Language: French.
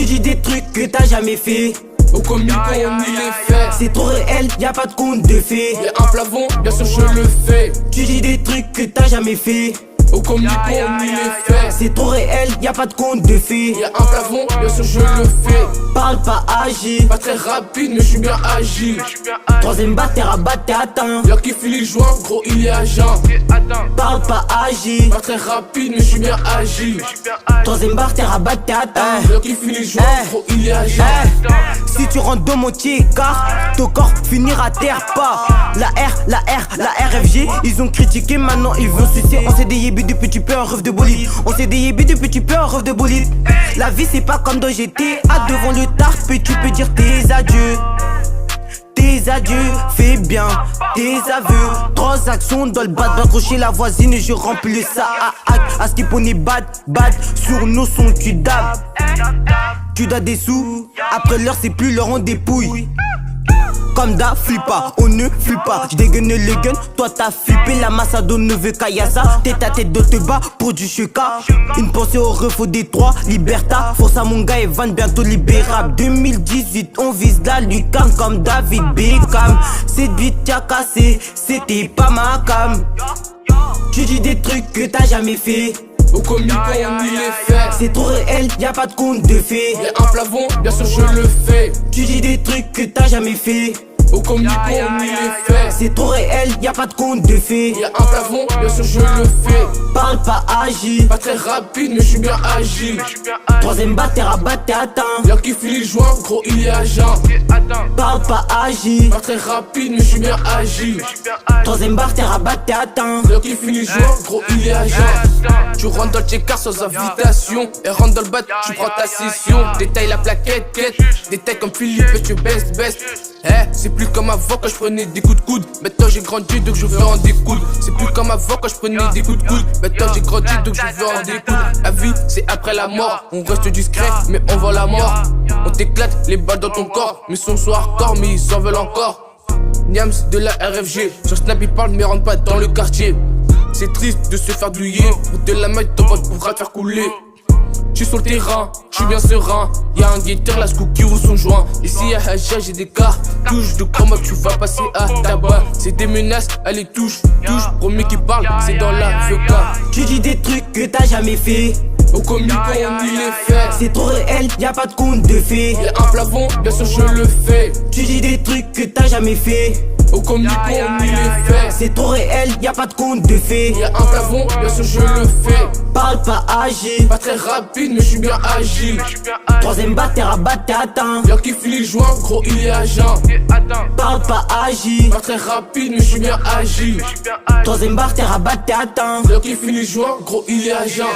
Tu dis des trucs que t'as jamais fait. Au comico on y les fait. C'est trop réel, y'a pas de conte de fées. Y'a un plafond, bien sûr je le fais. Tu dis des trucs que t'as jamais fait. Au comico on y les fait. C'est trop réel, y'a pas de conte de fées. Y'a un plafond, bien sûr je le fais. Parle pas, agis. Pas très rapide mais je suis bien agile. Troisième bataire à battre, t'es atteint. Y'a qui file les joints, gros il est agent. Parle pas, agis. Pas très rapide mais je suis bien agile. Troisième bataire à battre, t'es atteint. Y'a qui file les joints, gros il est agent. Si tu rentres dans mon car ton corps finira à terre pas. La RFG, ils ont critiqué, maintenant ils veulent sucer. On s'est des yébis depuis tu peux un rêve de bolide. On s'est des yébis depuis tu peux un rêve de bolide. La vie c'est pas comme dans GTA. Devant le tarp tu peux dire tes adieux. Tes adieux, fais bien tes aveux. Transaction dans le bad, accrocher la voisine et je remplis ça à hack. À ce qui pone bad, sur nos sons tu dabs. Tu dois des sous, après l'heure c'est plus l'heure on dépouille. Comme d'hab, flippe pas, on ne flippe pas. J'dégaine le gun, toi t'as flippé. La Massado ne veut qu'à Yassa. Tête à tête de te bas pour du cheka. Une pensée au refus des trois, Liberta. Force à mon gars et Van bientôt libérable. 2018, on vise la lucarne comme David Beckham. Cette vie t'as cassé, c'était pas ma cam. Tu dis des trucs que t'as jamais fait. Au comico on y les fait. C'est trop réel, y'a pas de conte de fées. Y'a un plafond, bien sûr je le fais. Tu dis des trucs que t'as jamais fait. Au comico on y les fait. C'est trop réel, y'a pas de conte de fées. Y'a un plafond, bien sûr je le fais. Parle pas, agis. Pas très rapide mais je suis bien agile. Troisième bataire à battre, t'es atteint. Y'a qui file les joints, gros il est agent. Parle pas, agis. Pas très rapide mais je suis bien agile. Troisième bataire à battre, t'es atteint. Y'a qui file les joints, gros il est agent. Tu rentres dans le checker sans invitation. Et rentre dans le bat, tu prends ta session. Détaille la plaquette, détaille comme Philippe et tu baisses. C'est plus comme avant quand je prenais des coups de coude. Maintenant j'ai grandi donc je veux en découdre. C'est plus comme avant quand je prenais des coups de coude. Maintenant j'ai grandi donc je veux en découdre. La vie c'est après la mort. On reste discret mais on voit la mort. On t'éclate les balles dans ton corps. Mes sons sont hardcore mais ils en veulent encore. Niams de la RFG. Sur Snap ils parlent mais rentre pas dans le quartier. C'est triste de se faire douiller. Pour de la maille ton pote pourra te faire couler. J'suis sur le terrain, j'suis bien serein. Y'a un guetteur, la scoop qui roule son joint. Ici y'a Haja, j'ai des cartouches de crois-moi que tu vas passer à tabac. C'est des menaces, allez touche. Premier qui parle, c'est dans la VK. Tu dis des trucs que t'as jamais fait. Au comico on y les fait. C'est trop réel, y'a pas de conte de fées. Y'a un plafond, bien sûr je le fais. Tu dis des trucs que t'as jamais fait. Au comico on y les fait. C'est trop réel, y'a pas de conte de fées. Y'a un plafond, bien sûr je le fais. Parle pas, agis. Pas très rapide mais je suis bien agile. Troisième bataire à battre, t'es atteint. Y'a qui file les joints, gros il est agent. Parle pas, agis. Pas très rapide mais je suis bien agile. Troisième bataire à battre, t'es atteint. Y'a qui file les joints, gros il est agent.